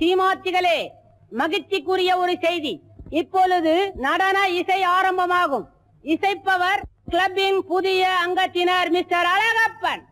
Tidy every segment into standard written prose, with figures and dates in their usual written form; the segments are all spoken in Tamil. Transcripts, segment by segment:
சீமாத்திகளே, மகிழ்ச்சிக்குரிய ஒரு செய்தி. இப்பொழுது நடன இசை ஆரம்பமாகும். இசைப்பவர் கிளப்பின் புதிய அங்கத்தினர் மிஸ்டர் அழகப்பன்.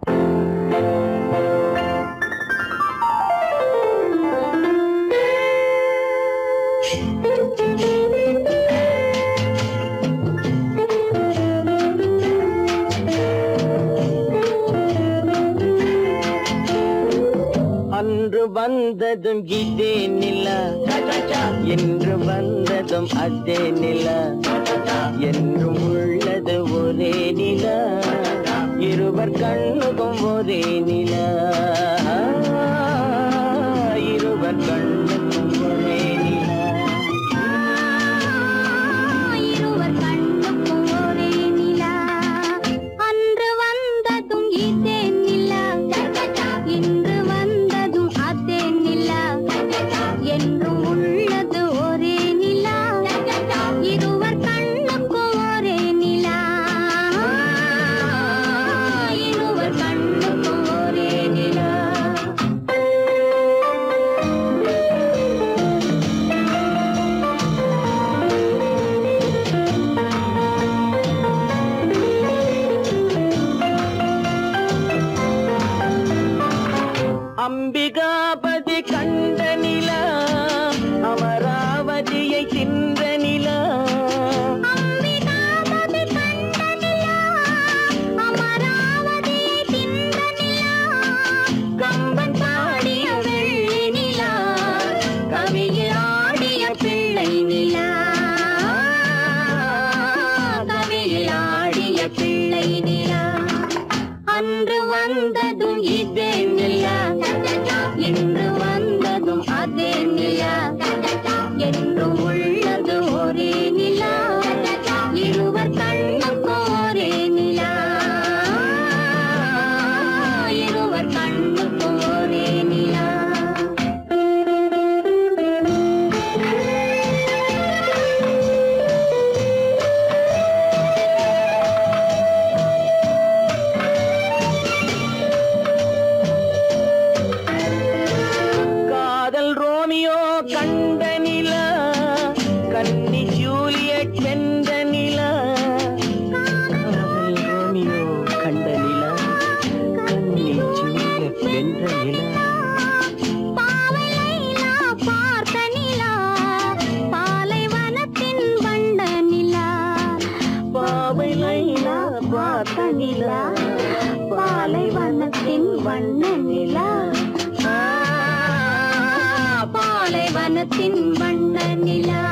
அன்று வந்ததும் இதே நிலா, என்று வந்ததும் அதே நிலா, என்றும் உள்ளது ஒரே நிலா, இருவர் கண்ணுக்கும் ஒரே நிலா, இருவர் கண்ணுக்கும் ஒரே நிலா, இருவர் கண்ணுக்கும் ஒரே நிலா. அன்று வந்ததும் இதே நிலா, இன்று வந்ததும் அதே நிலா, என்றும் உள்ளது ஒரே நிலா, இருவர் கண்ணுக்கும் ஒரே நிலா, இருவர் கண்ணுக்கும் ஒரே நிலா. அம்பிகாபதி கண்ட நிலா, அமராவதியை தின்ற நிலா, அம்பிகாபதி கண்ட நிலா, அமராவதியை தின்ற நிலா, கம்பன் பாடிய வெள்ளி நிலா, கவியில் ஆடிய பிள்ளை நிலா, கவியில் ஆடிய பிள்ளை நிலா. அன்று வந்ததும் இதே நிலா, இன்று வந்ததும் அதே நிலா, என்றும் உள்ளது ஒரே நிலா, இருவர் கண்ணுக்கும் ஒரே நிலா, இருவர் கண்ணுக்கும் ஒரே நிலா. கண்ட நிலா, கன்னி ஜூலியட் வென்ற நிலா, காதல் ரோமியோ கண்ட நிலா, கன்னி ஜூலியட் வென்ற நிலா, பாவை லைலா பார்த்த நிலா, பாலைவனத்தின் வண்ட நிலா, பாவை லைலா பார்த்த நிலா, பாலைவனத்தின் வண்ண நிலா, பாலைவனத்தின் வண்ண நிலா.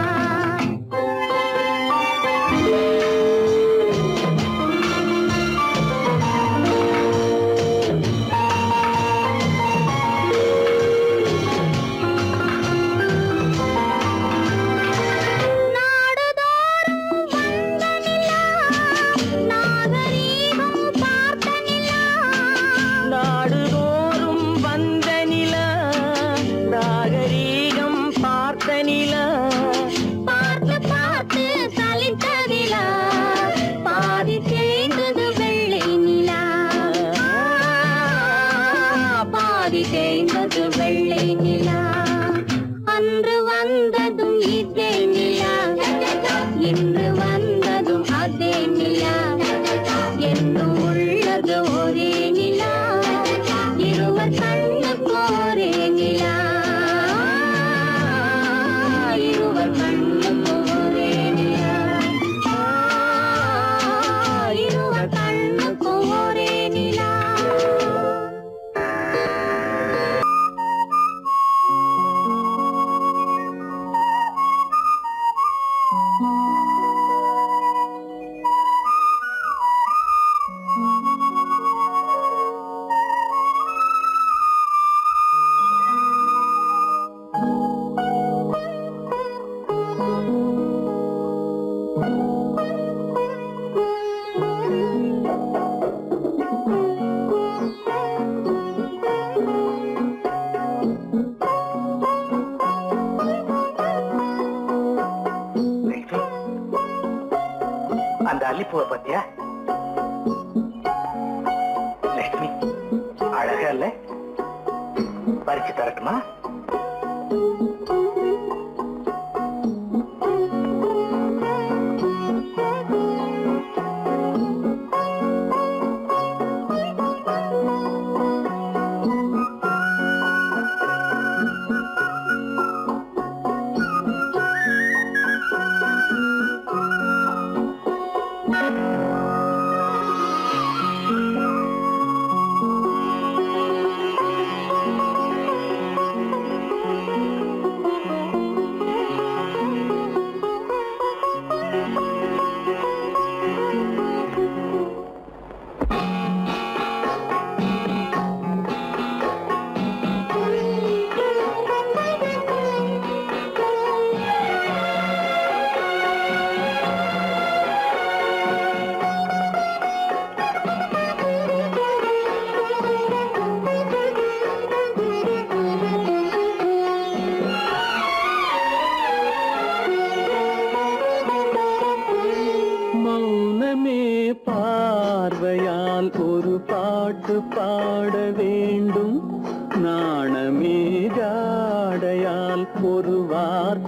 வெள்ளை நிலா. அன்று வந்ததும் இதே நிலா, இன்று வந்ததும் அதே நிலா, என்றும் உள்ளது ஒரே நிலா, இருவர் கண்ணுக்கும் ஒரே நிலா, இருவர் கண்ணுக்கும் ஒரே நிலா, இருவர் கண்ணுக்கும் ஒரே நிலா. அந்த அல்லிப்பூவை பத்தியா? லட்சுமி அழகா இல்ல? பறிச்சு தரட்டுமா?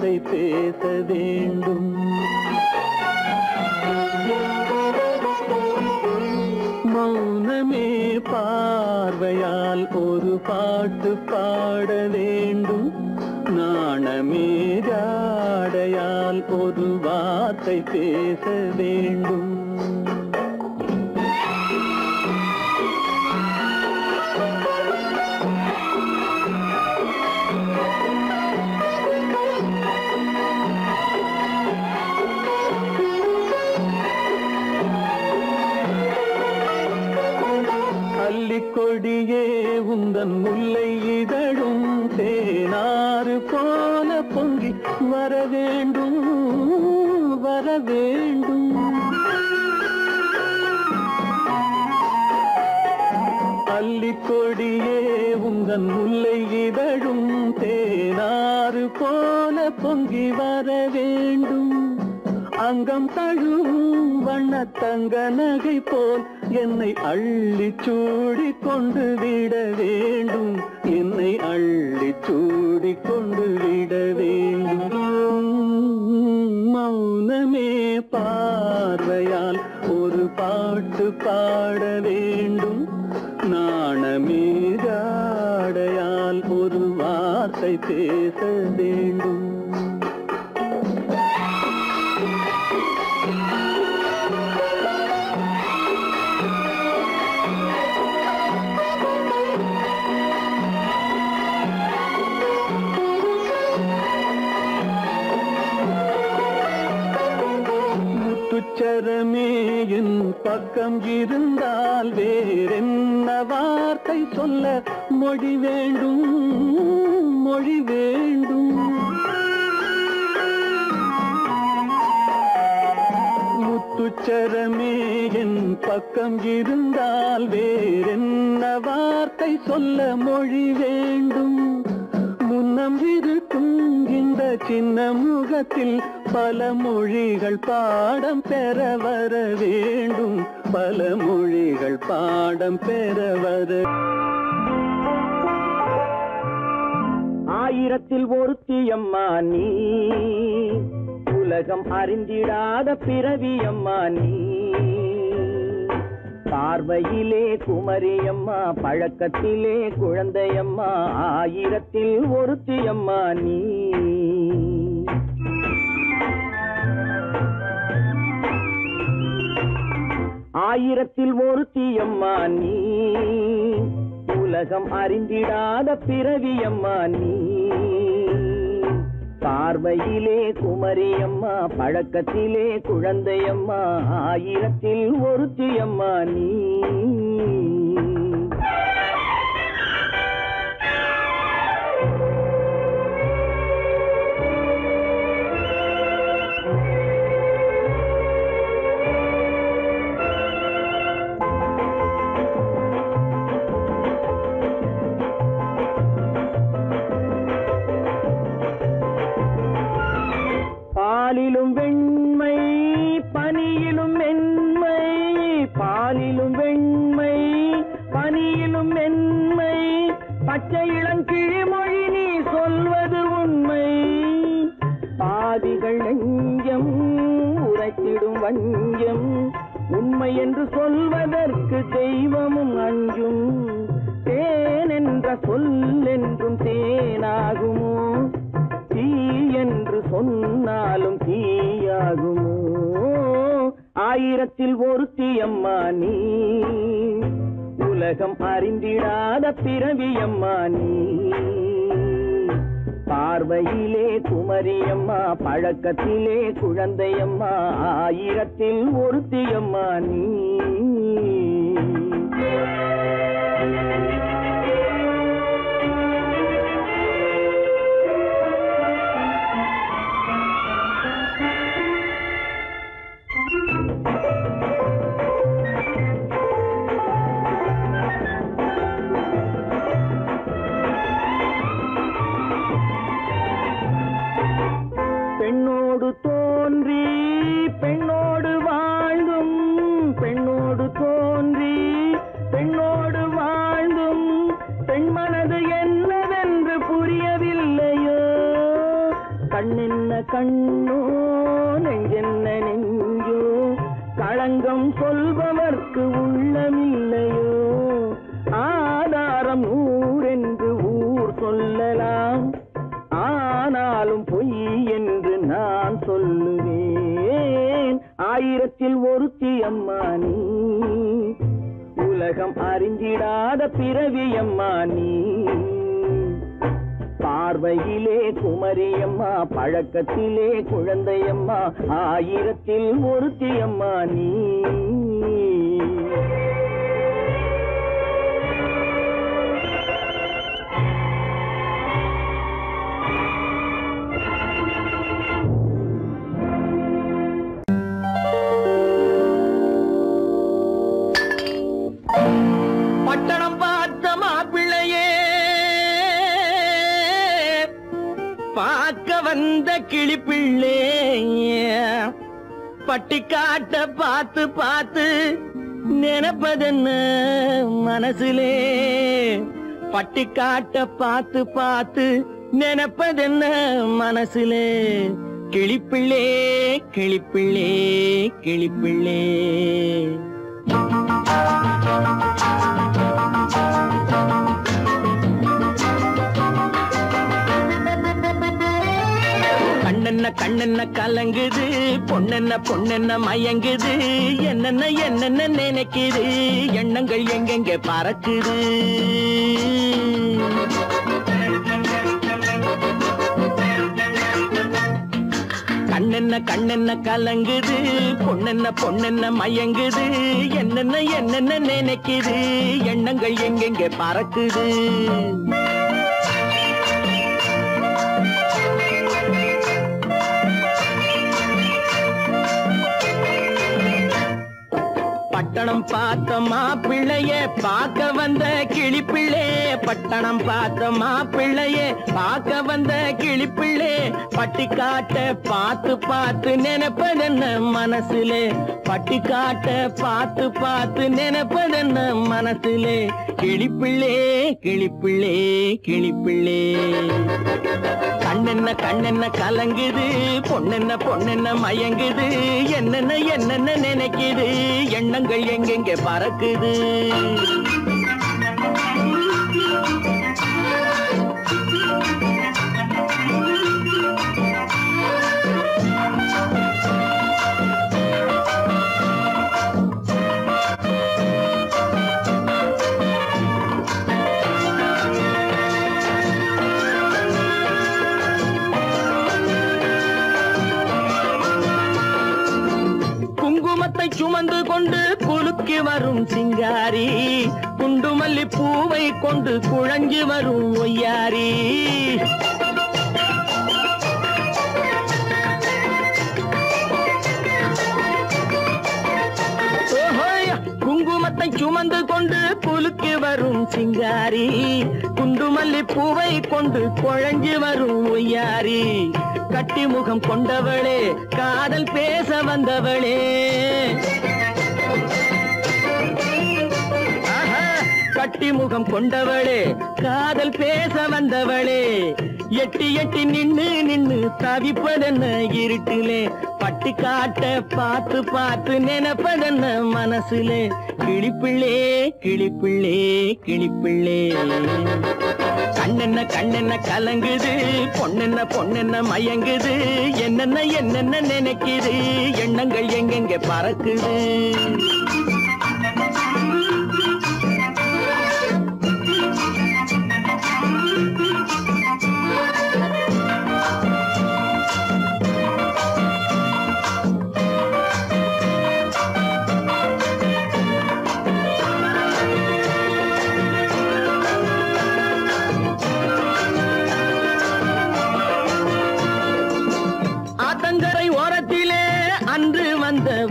வார்த்தை பேச வேண்டும். மௌனமே பார்வையால் ஒரு பாட்டு பாட வேண்டும். நாணமே ஜாடையால் ஒரு வார்த்தை பேச வேண்டும். கொடியே உந்தன் முல்லை இதழும் தேனாறு போல பொங்கி வர வேண்டும் வர வேண்டும். அல்லிக்கொடியே உந்தன் முல்லை இதழும் தேனாறு போல பொங்கி வர வேண்டும். அங்கம் தழுவும் வண்ணத்தங்க நகை போல் என்னை அள்ளி சூடி கொண்டு விட வேண்டும். என்னை அள்ளி சூடி கொண்டு விட வேண்டும். மௌனமே பார்வையால் ஒரு பாட்டு பாட வேண்டும். நாணமே ஜாடையால் ஒரு வார்த்தை பேச வேண்டும். முத்துச்சரமே என் பக்கம் இருந்தால் வேறென்ன வார்த்தை சொல்ல மொழி வேண்டும் மொழி வேண்டும். முத்துச்சரமே என் பக்கம் இருந்தால் வேறென்ன வார்த்தை சொல்ல மொழி வேண்டும். முன்னம் இருக்கும் இந்த சின்ன முகத்தில் பல மொழிகள் பாடம் பெற வர வேண்டும். பல மொழிகள் பாடம் பெற வர. ஆயிரத்தில் ஒருத்தி அம்மா நீ, உலகம் அறிந்திடாத பிறவி அம்மா நீ. பார்வையிலே குமரியம்மா, பழக்கத்திலே குழந்தையம்மா, ஆயிரத்தில் ஒருத்தியம்மா நீ. ஆயிரத்தில் ஒருத்தியம்மா நீ, உலகம் அறிந்திடாத பிறவியம்மா நீ. பார்வையிலே குமரியம்மா, பழக்கத்திலே குழந்தையம்மா, ஆயிரத்தில் ஒருத்தியம்மா நீ. பாலிலும் வெண்மை பனியிலும் மென்மை, பாலிலும் வெண்மை பனியிலும் மென்மை, பச்சை இளங்கிழிமொழி நீ சொல்வது உண்மை. பாதிகள் நெஞ்சம் உரைத்திடும் வஞ்சம், உண்மை என்று சொல்வதற்கு தெய்வமும் அஞ்சும். தேன் என்ற சொல் என்றும் தேனாகுமோ, தீ என்று சொன்னாலும் தீயாகுமோ. ஆயிரத்தில் ஒருத்தியம்மா நீ, உலகம் அறிந்திடாத பிறவியம்மா நீ. பார்வையிலே குமரியம்மா, பழக்கத்திலே குழந்தையம்மா, ஆயிரத்தில் ஒருத்தியம்மா நீ. பெண்ணோடு தோன்றி பெண்ணோடு வாழ்ந்தும், பெண்ணோடு தோன்றி பெண்ணோடு வாழ்ந்தும், பெண் மனது என்னவென்று புரியவில்லையோ. கண்ணென்ன கண்ணோ நெஞ்சென்ன நெஞ்சோ களங்கம் சொல்பவர்க்கு உள்ளமில்லையோ ஆதாரம் ஊரென்று ஊர் சொல்லலாம் ஆனாலும் பொய் என்று நான் சொல்லுவேன் ஆயிரத்தில் ஒருத்தி அம்மா நீ உலகம் அறிஞ்சிடாத பிறவி அம்மா நீ பார்வையிலே குமரியம்மா பழக்கத்திலே குழந்தையம்மா ஆயிரத்தில் ஒருத்தி அம்மா நீ பட்டணம் பார்த்த மாப்பிள்ளையே பார்க்க வந்த கிளிப்பிள்ளே பட்டிக்காட்ட பார்த்து பார்த்து நினைப்பதென்ன மனசுலே பட்டிக்காட்ட பார்த்து பார்த்து நினைப்பதென்ன மனசுலே கிளிப்பிள்ளே கிளிப்பிள்ளே கிளிப்பிள்ளே கண்ணென்ன கண்ணென்ன கலங்குது பொண்ணென்ன பொண்ணென்ன மயங்குது என்னென்ன என்னென்ன நினைக்குது எண்ணங்கள் எங்கெங்க பறக்குது கண்ணென்ன கண்ணென்ன கலங்குது பொண்ணென்ன பொண்ணென்ன மயங்குது என்னென்ன என்னென்ன நினைக்குது எண்ணங்கள் எங்கெங்க பறக்குது பட்டணம் பார்த்த மாப்பிள்ளைய பார்க்க வந்த கிளிப்பிள்ளே பட்டணம் பார்த்த மாப்பிள்ளைய பார்க்க வந்த கிளிப்பிள்ளே பட்டிக்காட்ட பார்த்து பார்த்து நினைப்பதென்ன மனசுலே பட்டிக்காட்ட பார்த்து பார்த்து நினைப்பதென்ன மனசுலே கிளிப்பிள்ளே கிளிப்பிள்ளே கிளிப்பிள்ளே கண்ணென்ன கண்ணென்ன கலங்குது பொண்ணென்ன பொண்ணென்ன மயங்குது என்னென்ன என்னென்ன நினைக்குது எண்ணங்கள் எங்கெங்க பறக்குது சுமந்து கொண்டு குலுக்கி வரும் சிங்காரி குண்டுமல்லி பூவை கொண்டு குழஞ்சி வரும் ஒய்யாரி குங்குமத்தை சுமந்து கொண்டு குலுக்கி வரும் சிங்காரி குண்டுமல்லி பூவை கொண்டு குழஞ்சி வரும் ஒய்யாரி கட்டி முகம் கொண்டவளே காதல் பேச வந்தவளே கட்டி முகம் கொண்டவளே காதல் பேச வந்தவளே எட்டி எட்டி நின்னு நின்னு தவிப்பதென்ன இருட்டிலே பட்டி காட்ட பார்த்து பார்த்து நினைப்பதென்ன மனசுலே கிளிப்பிள்ளே கிளிப்பிள்ளே கிளிப்பிள்ளே கண்ணென்ன கண்ணென்ன கலங்குது பொண்ணென்ன பொண்ணென்ன மயங்குது என்னென்ன என்னென்ன நினைக்குது எண்ணங்கள் எங்கெங்க பறக்குது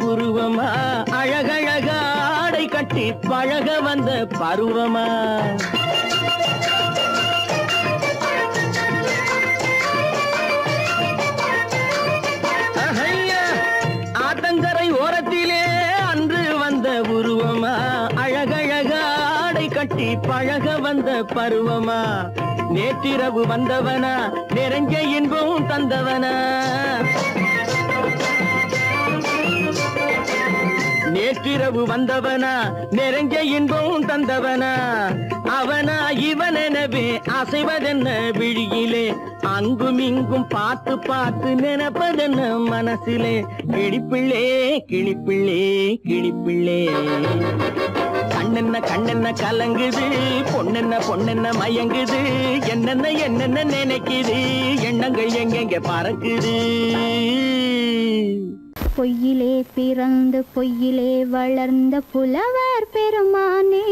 உருவமா அழகழக ஆடை கட்டி பழக வந்த பருவமா ஆத்தங்கரை ஓரத்திலே அன்று வந்த உருவமா அழகழக ஆடை கட்டி பழக வந்த பருவமா நேற்றிரவு வந்தவனா நிறைஞ்ச இன்பம் தந்தவனா நேற்றிரவு வந்தவனா நிறைஞ்ச இன்பம் தந்தவனா அவனா இவனெனவே அசைவதென்ன விழியிலே அங்கும் இங்கும் பார்த்து பார்த்து நினைப்பதென்ன மனசிலே கிளிப்பிள்ளே கிளிப்பிள்ளே கிளிப்பிள்ளே கண்ணென்ன கண்ணென்ன கலங்குது பொண்ணென்ன பொண்ணென்ன மயங்குது என்னென்ன என்னென்ன நினைக்குது எண்ணங்கள் எங்கெங்க பறக்குது பொய்யிலே பிறந்து பொய்யிலே வளர்ந்த புலவர் பெருமானே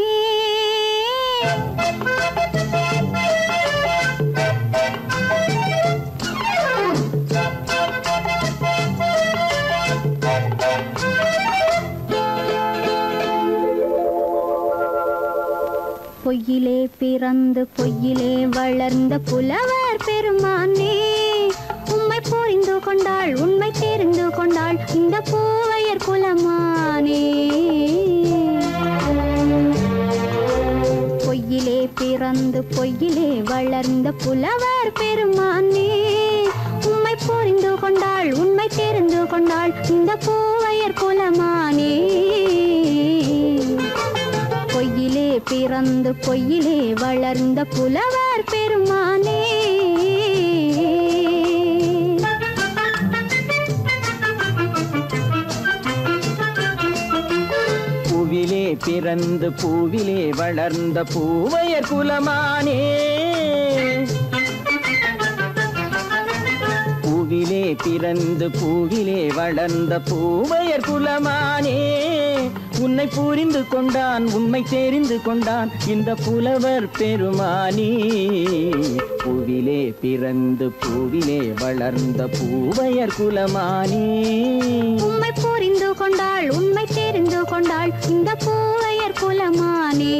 பொய்யிலே பிறந்து பொய்யிலே வளர்ந்த புலவர் பெருமானே உம்மை புரிந்து கொண்டாள் உண்மை தெரிந்து கொண்டாள் இந்த பூவையர் குலமானே பொய்யிலே பிறந்து பொய்யிலே வளர்ந்த புலவர் பெருமானே உம்மை புரிந்து கொண்டாள் உண்மை தெரிந்து கொண்டாள் இந்த பூவையர் குலமானே பொய்யிலே பிறந்து பொய்யிலே வளர்ந்த புலவர் பெருமானே பூவிலே பிறந்து பூவிலே வளர்ந்த பூவையர் குலமானே பூவிலே பிறந்து பூவிலே வளர்ந்த பூவையர் குலமானே உன்னை புரிந்து கொண்டான் உண்மை தெரிந்து கொண்டான் இந்த புலவர் பெருமானே பூவிலே பிறந்து பூவிலே வளர்ந்த பூவையர் குலமானே உம்மை புரிந்து கொண்டாள் உண்மை தெரிந்து கொண்டாள் இந்த பூவையர் குலமானே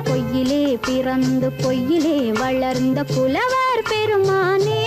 பொய்யிலே பிறந்து பொய்யிலே வளர்ந்த புலவர் பெருமானே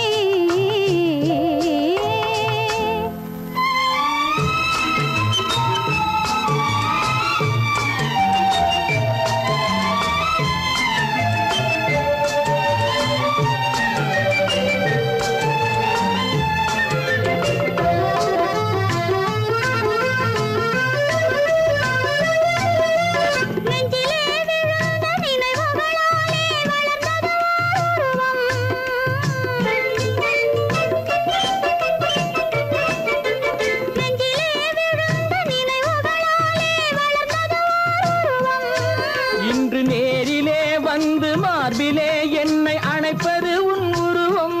மார்பிலே என்னை அணைப்பது உன் உருவம்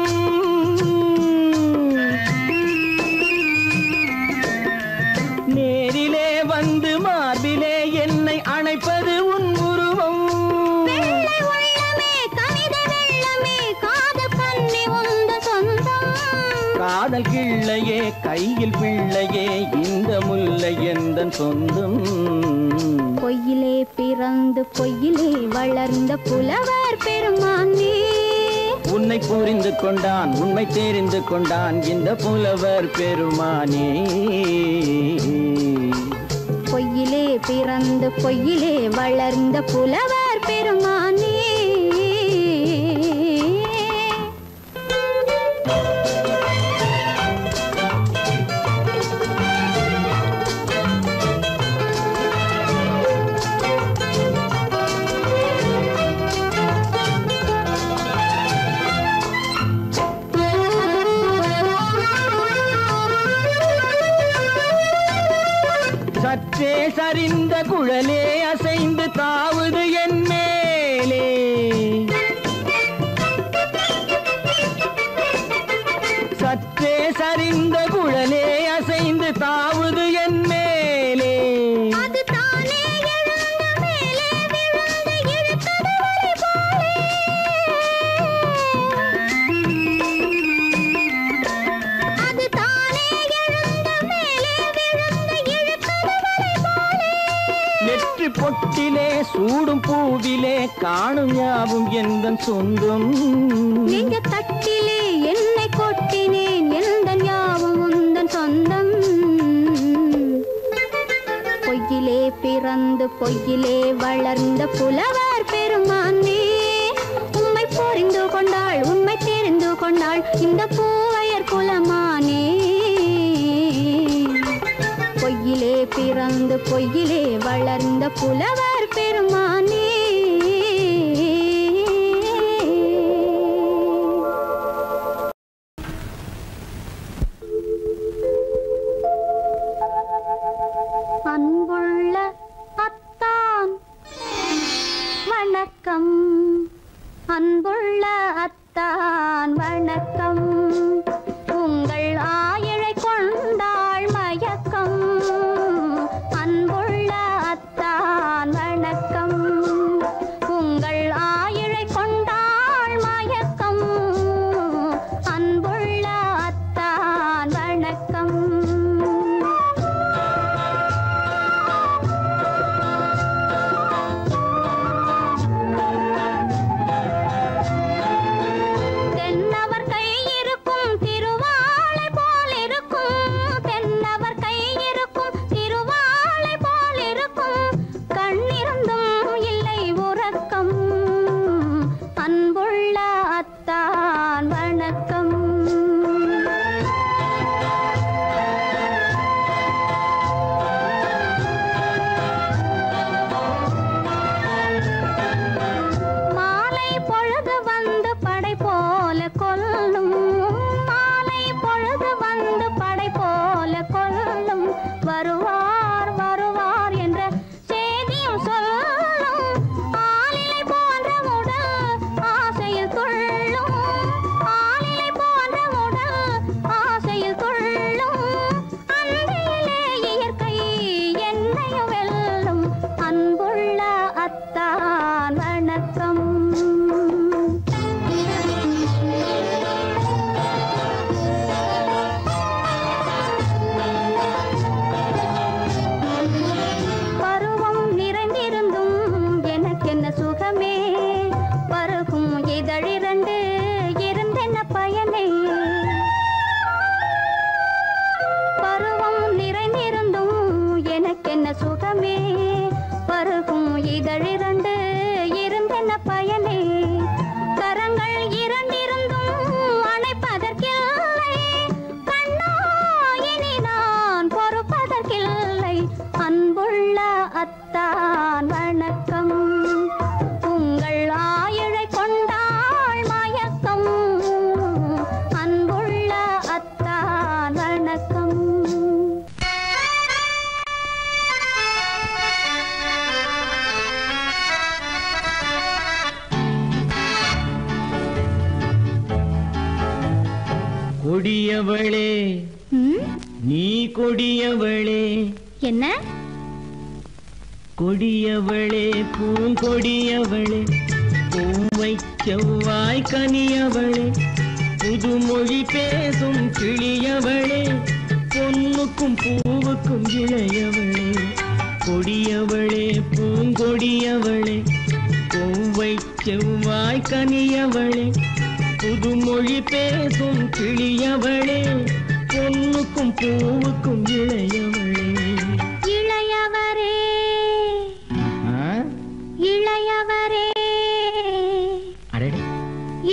நேரிலே வந்து மார்பிலே என்னை அணைப்பது உன் உருவம் காதல் கிள்ளையே கையில் பிள்ளையே இந்த முல்லை எந்தன் சொந்தம் பொய்யிலே பிறந்து பொய்யிலே வளர்ந்த புலவர் பெருமானே உன்னை புரிந்து கொண்டான் உண்மை தெரிந்து கொண்டான் இந்த புலவர் பெருமானே பொய்யிலே பிறந்து பொய்யிலே வளர்ந்த புலவர் பெருமானே சற்றே சரிந்த குழலே அசைந்து தாவுது என் மேலே சற்றே சரிந்த குழலே அசைந்து தாவுது என் மேலே நெற்றி பொட்டிலே சூடும் பூவிலே காணும் யாவும் எந்தன் சொந்தம் நெஞ்ச தட்டிலே என்னை கொட்டினேன் எந்தன் யாவும் உந்தன் சொந்தம் பொய்யிலே பிறந்து பொய்யிலே வளர்ந்த புலவர் பெருமானே கொண்டாள் இந்த பூவையர் குலமானே. பொய்யிலே பிறந்து பொய்யிலே வளர்ந்த புலவர் பெருமானே. அன்புள்ள அத்தான் வணக்கம், அன்புள்ள அத்தான் வணக்கம். உங்கள் ஆயிழை கொண்டாள் மயக்கம். அன்புள்ள அத்தான் வணக்கம். உங்கள் ஆயிழை கொண்டாள் மயக்கம். அன்புள்ள அத்தான் வணக்கம். கொடியவளே நீ கொடியவளே. என்ன கொடியவளே பூங்கொடியவளே, பூவை செவ்வாய் கனியவளே, புதுமொழி பேசும் கிளியவளே, பொன்னுக்கும் பூவுக்கும் இளையவளே. கொடியவளே பூங்கொடியவளே, பூவை செவ்வாய் கனியவளே, புதுமொழி பேசும் கிளியவளே, பொன்னுக்கும் பூவுக்கும் இளையவளே. இளையவரே இளையவரே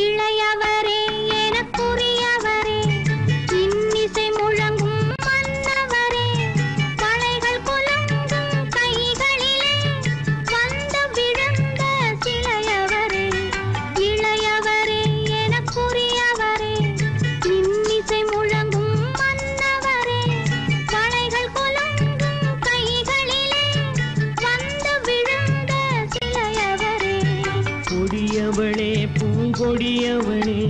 இளையவரே எனக்குரியவரே, இன்னிசை முழங்கும் மன்னவரே, மலைகள் குலுங்கும் கைகளிலே வந்து விழுந்த சிலையவரே. இளையவரே எனக்குரியவரே, இன்னிசை முழங்கும் மன்னவரே, மலைகள் குலுங்கும் கைகளிலே வந்து விழுந்த சிலையவரே. கொடியவளே பூங்கொடியவளே.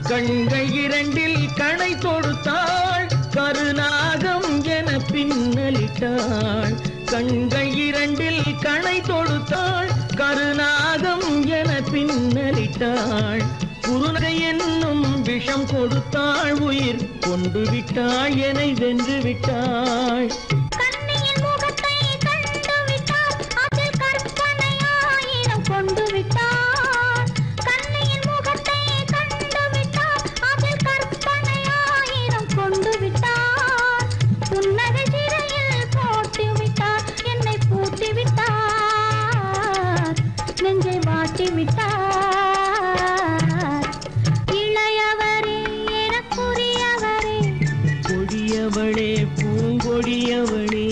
கண்கள் இரண்டில் கணை தொடுத்தாள், கருநாகம் என பின்னலிட்டாள். கண்கள் இரண்டில் கணை தொடுத்தாள், கருநாகம் என பின்னலிட்டாள். குறுநகை என்னும் விஷ விஷம் கொடுத்தாள் உயிர் கொண்டு விட்டாள் என்னை வென்று விட்டாள் கண்ணியின் முகத்தை கண்டு விட்டார் அதில் கற்பனை ஆயிரம் கொண்டு விட்டார் கண்ணியின் முகத்தை கண்டு விட்டார் அதில் கற்பனை ஆயிரம் கொண்டு விட்டார் புன்னகை சிறையில் போட்டு விட்டார் என்னை பூட்டி விட்டார் நெஞ்சை வாட்டி விட்டார் இளையவரே எனக்குரியவரே கொடியவளே பூங்கொடியவளே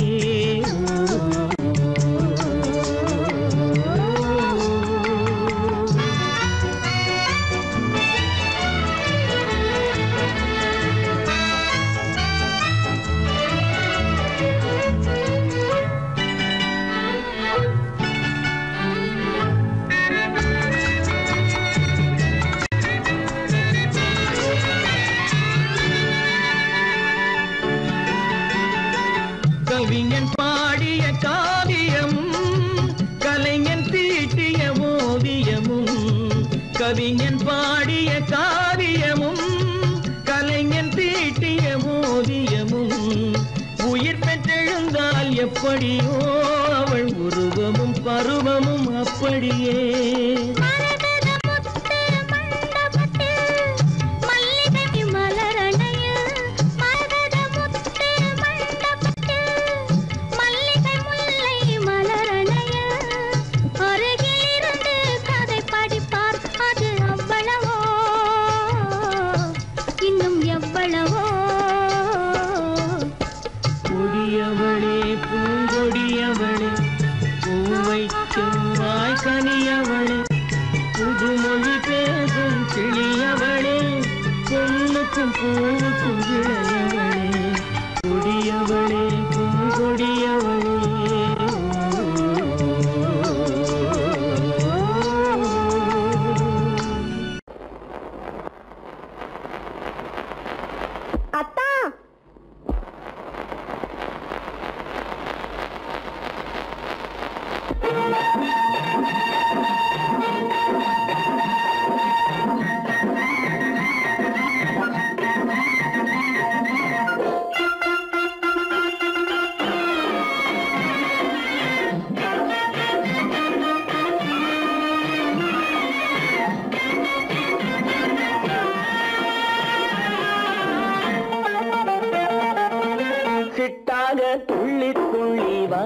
கவிஞன் பாடிய காவியமும் கலைஞன் தீட்டிய ஓவியமும் கவிஞன் பாடிய காவியமும் கலைஞன் தீட்டிய ஓவியமும் உயிர் பெற்றெழுந்தால் எப்படியோ அவள் உருவமும் பருவமும் அப்படியே மரகத முத்து மண்டபத்தில் மல்லிகை மலரணையில் மரகத முத்து மண்டபத்தில் மல்லிகை முல்லை மலரணையில் அருகிலிருந்து கதை படிப்பார் அது அவ்வளவோ இன்னும் எவ்வளவோ கொடியவளே பூங்கொடியவளே பூவை செவ்வாய் கனியவளே புதுமொழி பேசும் கிளியவளே பொண்ணுக்கும் பூவுக்கும் இளையவளே கொடியவளே பூங்கொடியவளே அத்தா சிட்டாக துள்ளி துள்ளி வா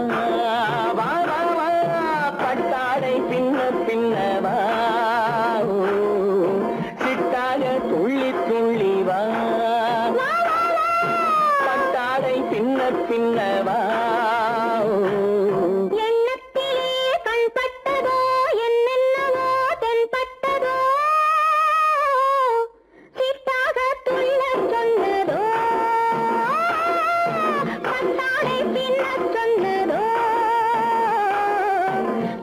வா வா வா பட்டாடை பின்ன பின்னவா சிட்டாக துள்ளி துள்ளி வா பட்டாடை பின்ன பின்னவா எண்ணத்திலே கண்பட்டதோ என்னென்னவோ தென்பட்டதோ சிட்டாக துள்ளச் சொன்னதோ பட்டாடை பின்னச் சொன்னதோ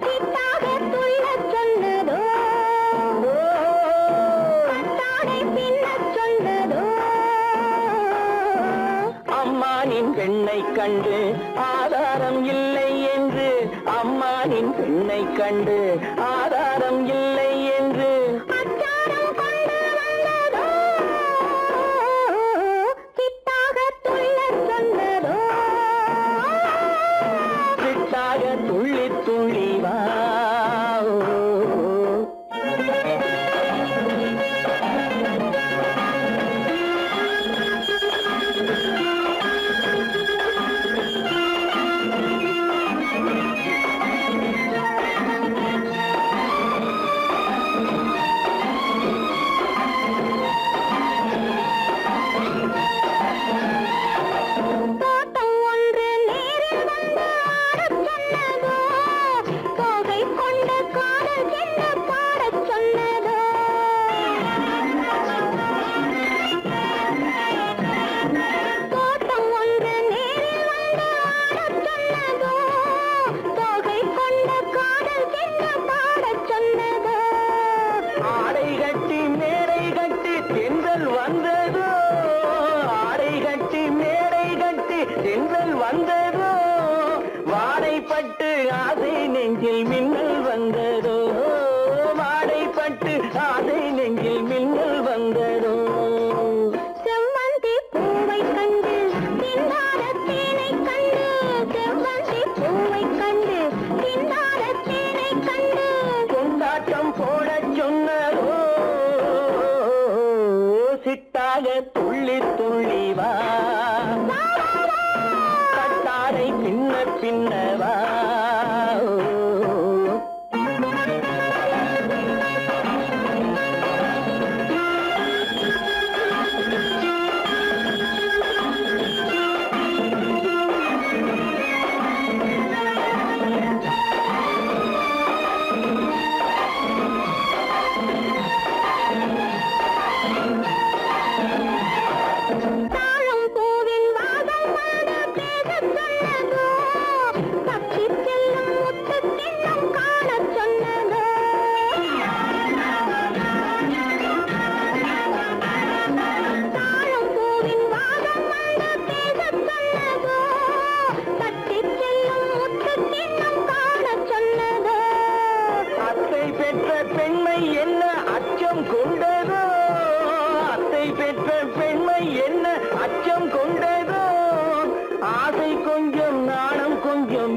சிட்டாக துள்ளச் சொன்னதோ பட்டாடை பின்னச் சொன்னதோ அம்மானின் பெண்ணை கண்டு ஆதாரம் இல்லை என்று அம்மானின் பெண்ணை கண்டு ஆதாரம் இல்லை என்று அச்சாரம் கொண்டு வந்ததோ சிட்டாக துள்ளச் சொன்னதோ சிட்டாக துள்ளி துள்ளி வா தோட்டம் ஒன்று நேரில் வந்து ஆடச் சொன்னதோ தோகை கொண்ட காதல் என்ன பாடச் சொன்னதோ தோட்டம் ஒன்று நேரில் வந்து ஆடச் சொன்னதோ தோகை கொண்ட காதல் என்ன பாடச் சொன்னதோ ஆடை கட்டி மேடை கட்டி தென்றல் வந்ததோ ஆடை கட்டி மேடை கட்டி தென்றல் வந்ததோ வாடைப்பட்டு ஆசை நெஞ்சில் மின்னல் வந்ததோ வாடைப்பட்டு ஆசை நெஞ்சில் மின்னல் வந்ததோ சிட்டாக துள்ளி துள்ளி வா கட்டாரை பின்ன பின்னவா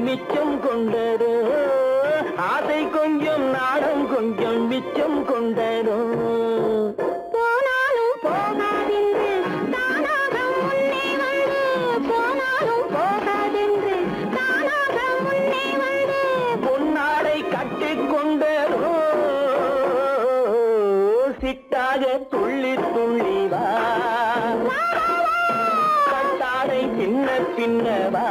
மிச்சம் கொண்டரோ ஆசை கொஞ்சம் நாடம் கொஞ்சம் மிச்சம் கொண்டரோ போனாலும் போகாதென்று தானாக முன்னே வந்து போனாலும் போகாதென்று தானாக முன்னே வந்து பொன்னாடை கட்டிக்கொண்டரோ சிட்டாக துள்ளி துள்ளி வா கட்டாடை பின்ன பின்னவா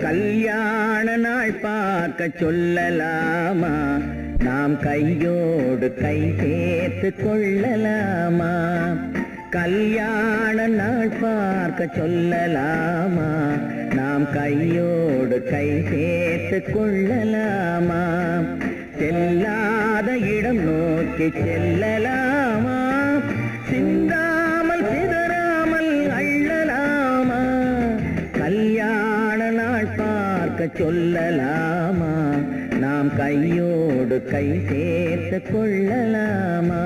கல்யாண நாள் பார்க்க சொல்லலாமா நாம் கையோடு கை சேர்த்து கொள்ளலாமா கல்யாண நாள் பார்க்க சொல்லலாமா நாம் கையோடு கை சேர்த்து கொள்ளலாமா செல்லாத இடம் நோக்கி செல்லலாமா சிந்தாமல் சிதறாமல் அள்ளலாமா கல்யாண நாள் பார்க்க சொல்லலாமா நாம் கையோடு கை சேர்த்து கொள்ளலாமா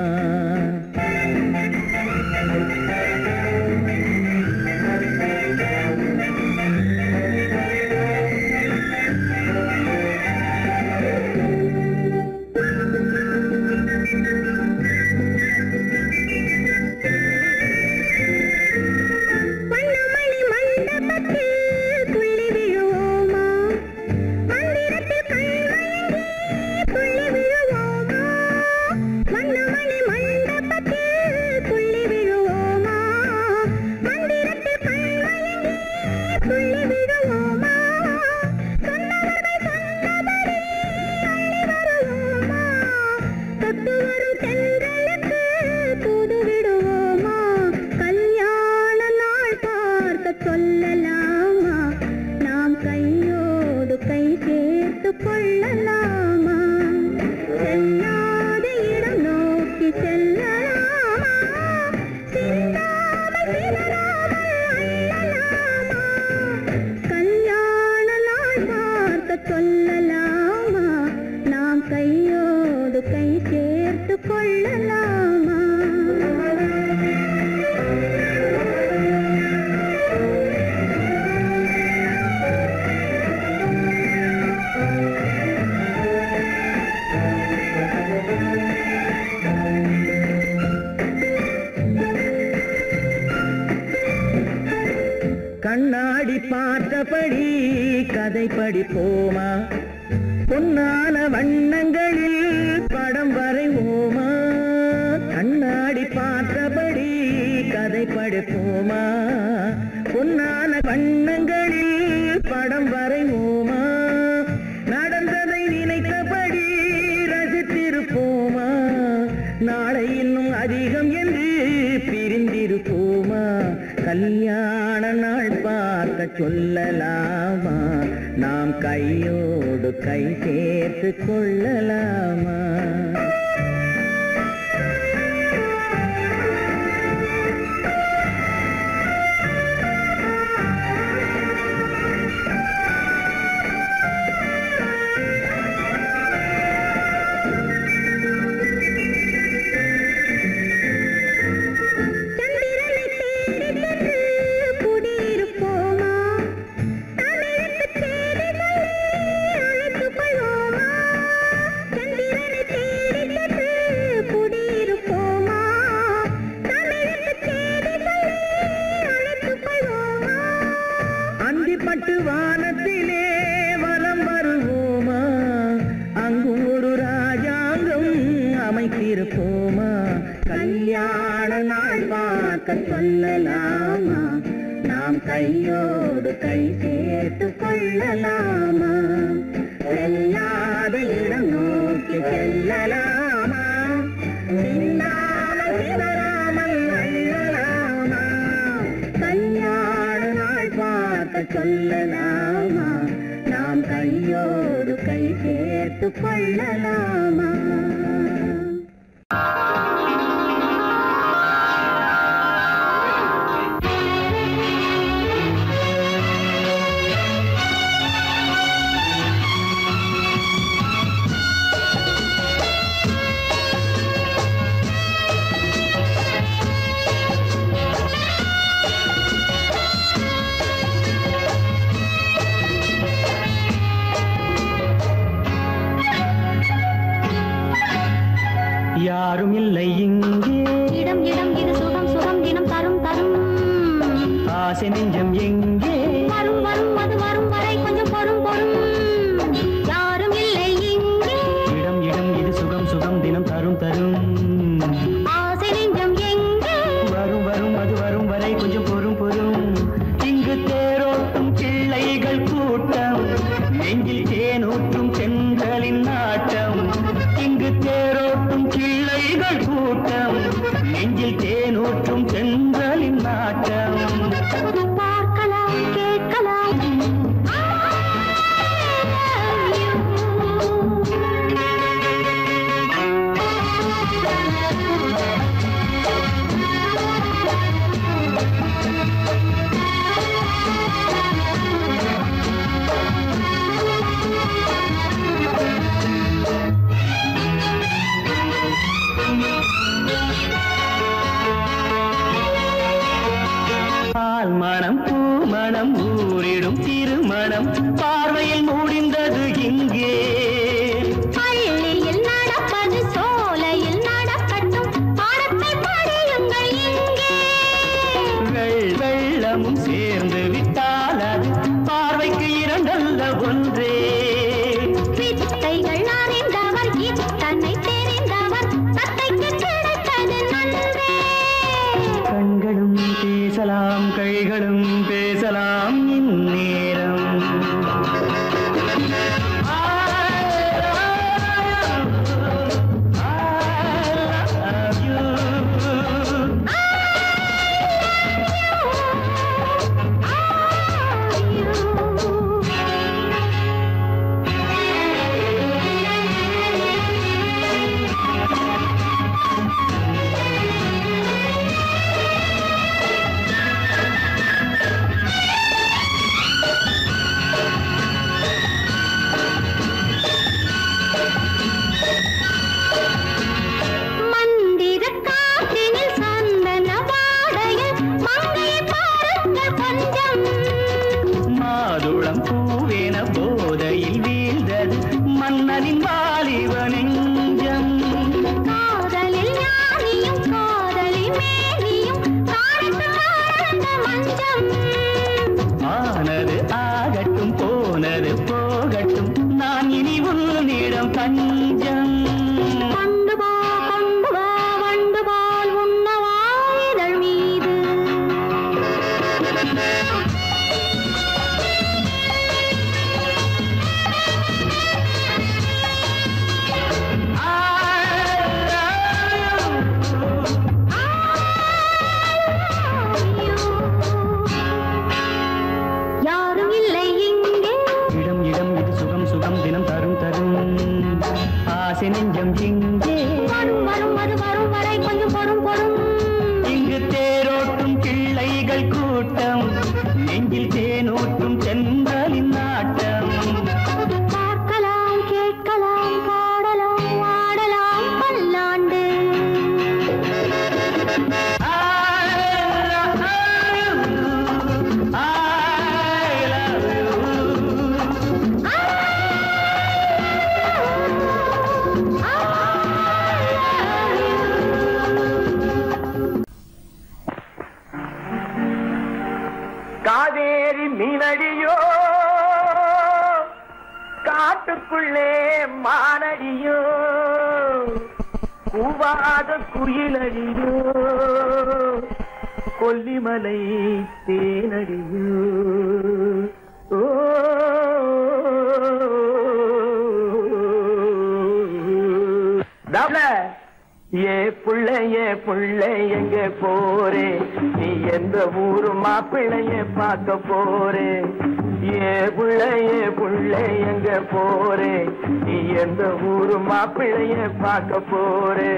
கண்ணாடி பார்த்தபடி கதை படிப்போமா பொன்னான வண்ணங்களில் படம் வரைவோமா கண்ணாடி பார்த்தபடி கதை படிப்போமா பொன்னான வண்ணங்களில் படம் வரைவோமா நடந்ததை நினைத்தபடி ரசித்திருப்போமா நாளை இன்னும் அதிகம் என்று பிரிந்திருப்போமா கல்யாண நாள் பார்க்க சொல்லலாமா, நாம் கையோடு கை சேர்த்து கொள்ளலாமா? வானத்திலே வலம் வருவோமா, அங்கு ஒரு ராஜாங்கம் அமைத்திருப்போமா? கல்யாண நாள் பார்க்க சொல்லலாமா, நாம் கையோடு கை சேர்த்து கொள்ளலாமா? செல்லாத இடம் நோக்கி செல்லலாமா, சின்னாமல் சிதறாமல் அள்ளலாமா? கல்யாண நாள் பார்க்க சொல்லலாமா, நாம் கையோடு கை சேர்த்து கொள்ளலாமா? யாரும் இல்லை இங்கே, இடம் இடம் இது சுகம் சுகம் தினம் தரும் தரும். ஆசை நெஞ்சம் எங்கே, வரும் வரும் அது வரும் வரை கொஞ்சம் பொறும் பொறும். யாரும் இல்லை இங்கே, இடம் இடம் இது சுகம் சுகம் தினம் தரும் தரும். ஆசை நெஞ்சம் எங்கே, வரும் வரும் அது வரும் வரை கொஞ்சம் பொறும் பொறும். இங்கு தேரோட்டும் பிள்ளைகள் கூட்டம், நெஞ்சில் தேனூற்றும் பெண்களின் நாட்டம். இங்கு தேரோட்டும் பிள்ளைகள் கூட்டம், நெஞ்சில் தேனூற்றும் பெண்களின் நாட்டம். பார்க்கலாம் கேட்கலாம். பால் மணம் பூ மணம் ஊரிடும் திருமணம் பார்வையில் முடிந்தது இங்கே. பள்ளியில் நடப்பது சோலையில் நடக்கட்டும், பாடத்தை படியுங்கள் இங்கே. வெள்ளமும் சேர்ந்து விட்டால் அது பார்வைக்கு இரண்டல்ல ஒன்றே. வித்தைகள் அறிந்தவர் இத்தனை தெரிந்தவர், தத்தைக்கு கிடைத்தது நன்றே. கண்களும் பேசலாம் கைகளும் பேசலாம் இந்நேரம். மாதுளம் பூவேன போதையில் வீழ்ந்தது மன்னனின் வாலிப நெஞ்சம். காதலில் ஞானியும் காதலில் மேனியும் காணத்து மஞ்சம். ஆனது ஆகட்டும் போனது போகட்டும், நான் இனி உன்னிடம் தஞ்சம். கொண்டு வா வண்டு போல் உண்ணவா இதழ் மீது. கூட்டம் நெஞ்சில் தேனூட்டும் சென்றலின் நாட்டம் பார்க்கலாம் கேட்கலாம் பாடலாம் ஆடலாம் பல்லாண்டு காவேரி மீனடியோ காட்டுக்குள்ளே மானடியோ கூவாத குயிலடியோ கொல்லிமலை தேனடியோ ஏ புள்ளை எங்க போரே நீ எந்த ஊரு மாப்பிள்ளைய பார்க்க போரே ஏ புள்ளை எங்க போரே நீ எந்த ஊரு மாப்பிள்ளைய பார்க்க போரே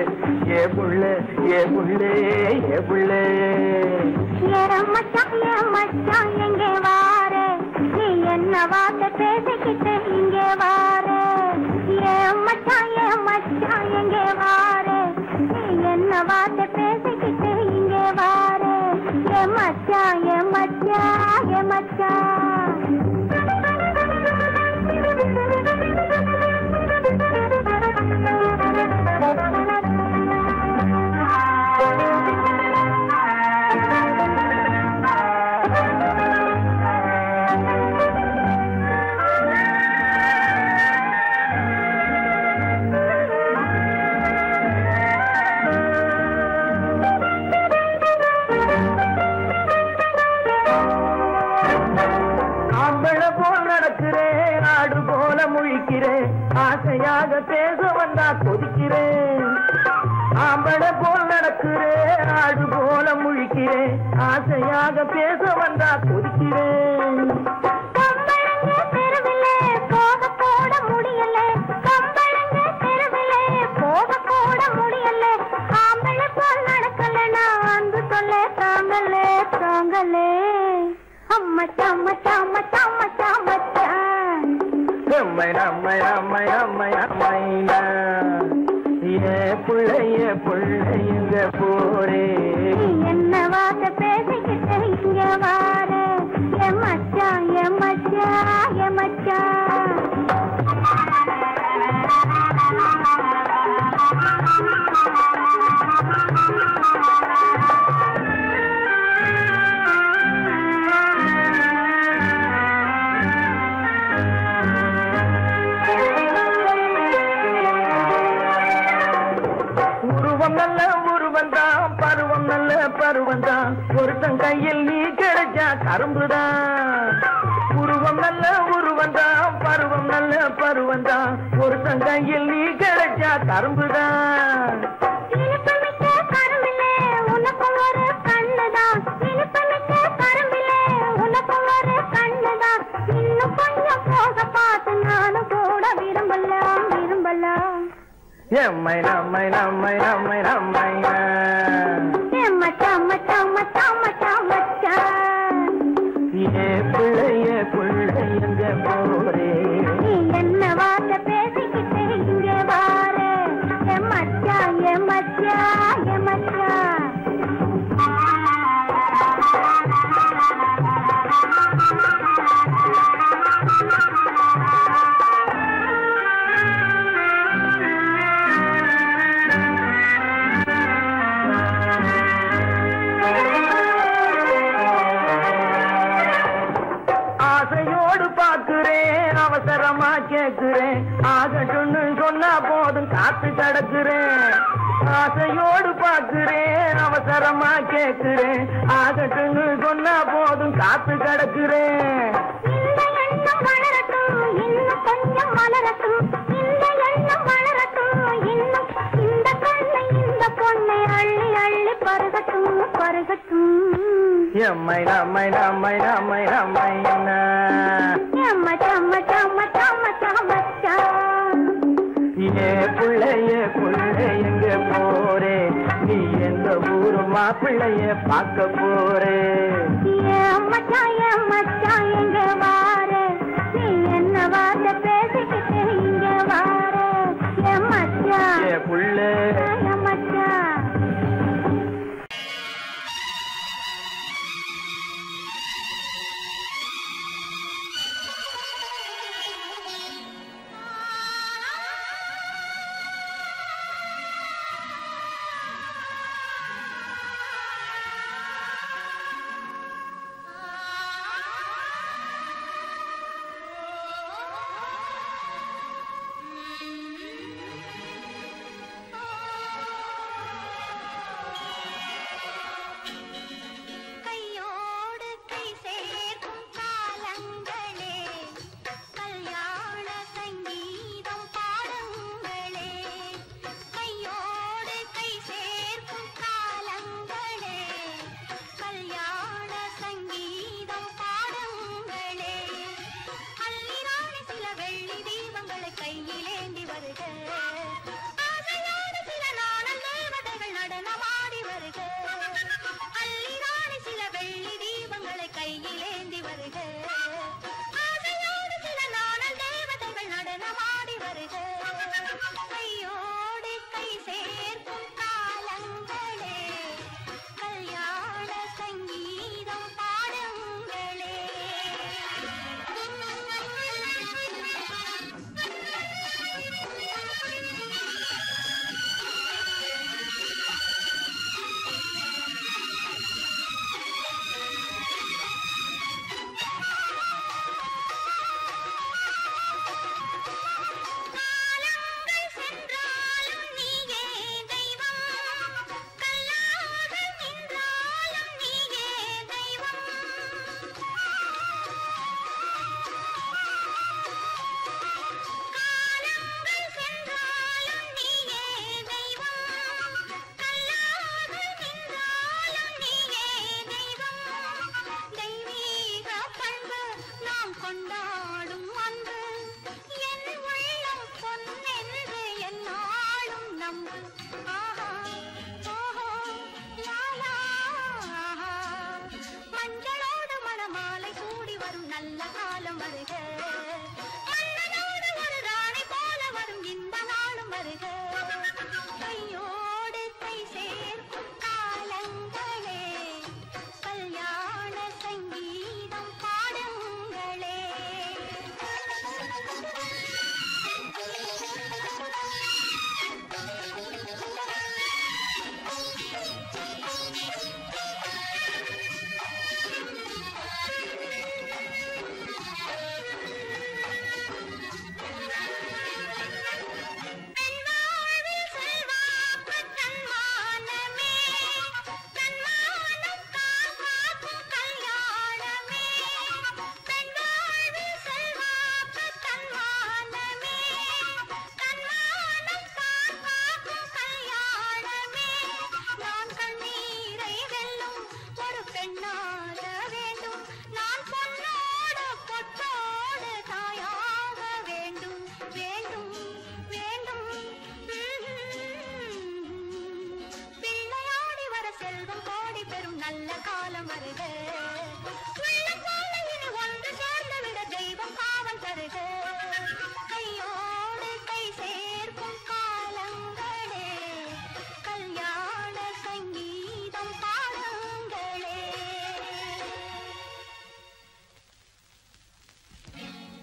ஏ புள்ளை மச்சான் எங்கே வாரே நீ என்ன வார்த்தை பேசிக்கிட்டு இங்கே வாரே மச்சான் எங்கே வாரே நீ என்ன வார்த்தை பேசிக்கிட்டு இங்கே வாரே மச்சான் ஆசையாக பேச வந்தா கொதிக்கிறேன் ஆம்பளை போல் நடக்கிறேன் ஆடு போல முழிக்கிறேன் ஆசையாக பேச வந்தா கொதிக்கிறேன் போக போட முடியல ஆம்பளை போல் நடக்கல நான் அன்பு சொல்ல தாங்கலே அம்மச்சான் புள்ளைய போரே என்ன வார்த்தை பேசிக்கிட்டு இங்க வாரே மச்சான் பருவந்தான் ஒருத்தன் கையில் நீ கிடைச்சா கரும்புதான் உருவம் நல்ல உருவந்தான் பருவம் நல்ல பருவந்தான் ஒருத்தன் கையில் நீ கிடைச்சா கரும்புதான் புள்ளைய போரே என்ன வார்த்தை பேசிக்கிட்டு இங்க வாரே மச்சான் அவசரமா கேட்கிறேன் ஆகட்டும்னு சொன்னா போதும் காத்து கிடக்குறேன் ஆசையோடு பார்க்கிறேன் அவசரமா கேட்கிறேன் ஆகட்டும்னு சொன்னா போதும் காத்து கிடக்குறேன் கொஞ்சம் மலரட்டும் இந்த எண்ணம் வளரட்டும் இன்னும் இந்த கண்ணை இந்த பொண்ணை அள்ளி அள்ளி பருகட்டும் எம்மை நம்மை ஏ புள்ளைய எங்க போரே நீ எந்த ஊரு மாப்பிள்ளைய பார்க்க போரே மச்சான் எங்க வார நீ என்ன வார்த்தை பேசிக்கிட்டு இங்க வார என் மச்சான் புள்ள என் மச்சான்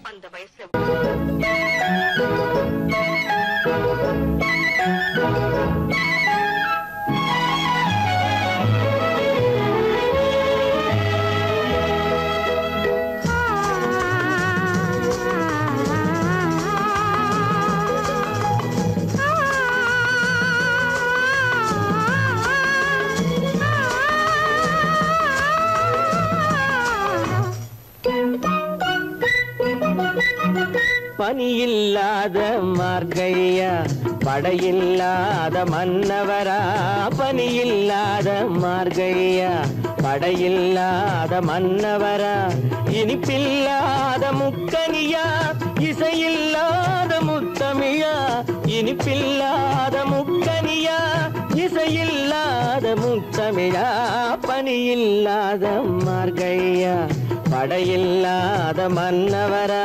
அந்த வயசு பனியில்லாத மார்கழியா படையில்லாத மன்னவரா பனியில்லாத மார்கழியா படையில்லாத மன்னவரா இனிப்பில்லாத முக்கனியா இசையில்லாத முத்தமிழா இனிப்பில்லாத முக்கனியா இசையில்லாத முத்தமிழா பனியில்லாத மார்கழியா படையில்லாத மன்னவரா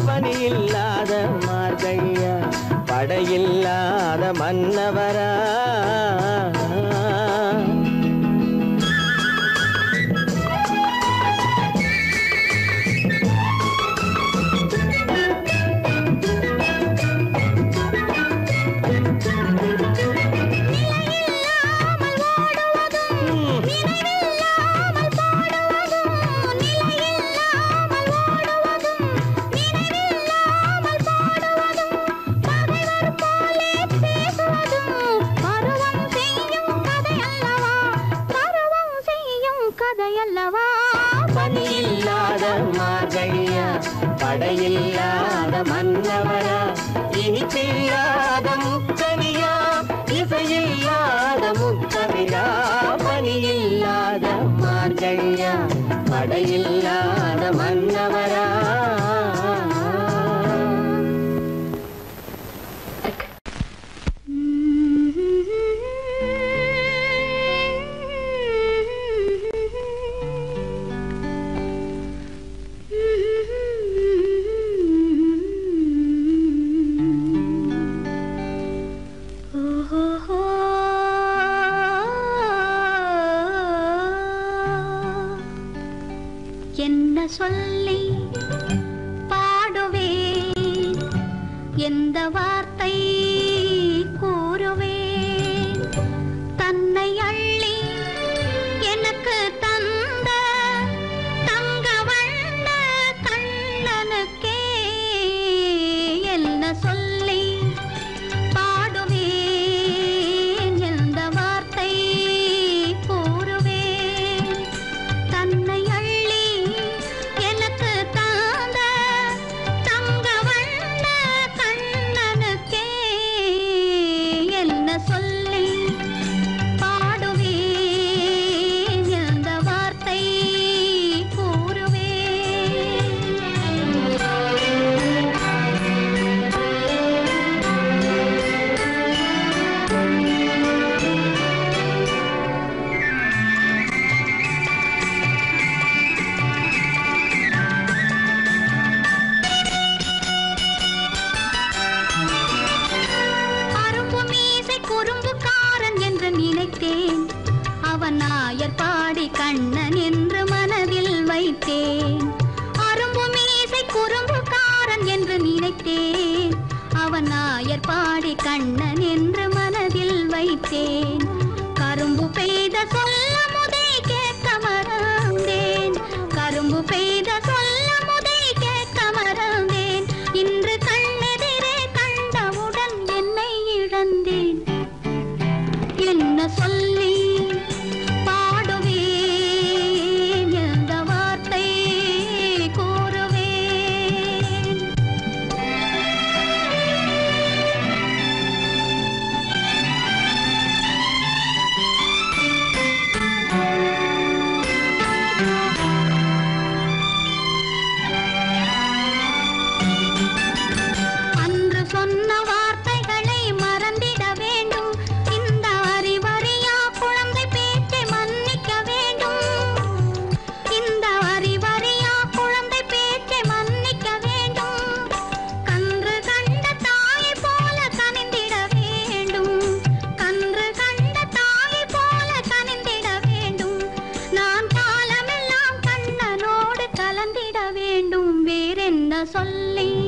பனியில்லாத மார்கழியா படையில்லாத மன்னவரா பனியில்லாத மார்கழியா படையில்லாத மன்னவரா இனிப்பில்லாத முக்கனியா இசையில்லாத முத்தமிழா பனியில்லாத மார்கழியா படையில்லாத மன்னவரா என்ன சொல்லி பாடுவேன், எந்த வார்த்தை கூறுவேன், தன்னை அள்ளி எனக்கு தந்த தங்க வண்ண கண்ணனுக்கே என்ன சொல்லி பாடுவேன், எந்த வார்த்தை கூறுவேன், தன்னை பாடி கண்ணன் என்று மனதில் வைத்தேன், அரும்பு மீசை குறும்புக்காரன் என்று நினைத்தேன், அவன் நாயர் பாடி கண்ணன் என்று மனதில் வைத்தேன், கரும்பு பெய்த சொல்ல முதை கேட்க மறந்தேன், கரும்பு பெய்த சொல்ல முதை கேட்க மறந்தேன், இன்று கண்ணெதிரே கண்டவுடன் என்னை இழந்தேன், என்ன சொல்லி பாடுவேன், சொல்லி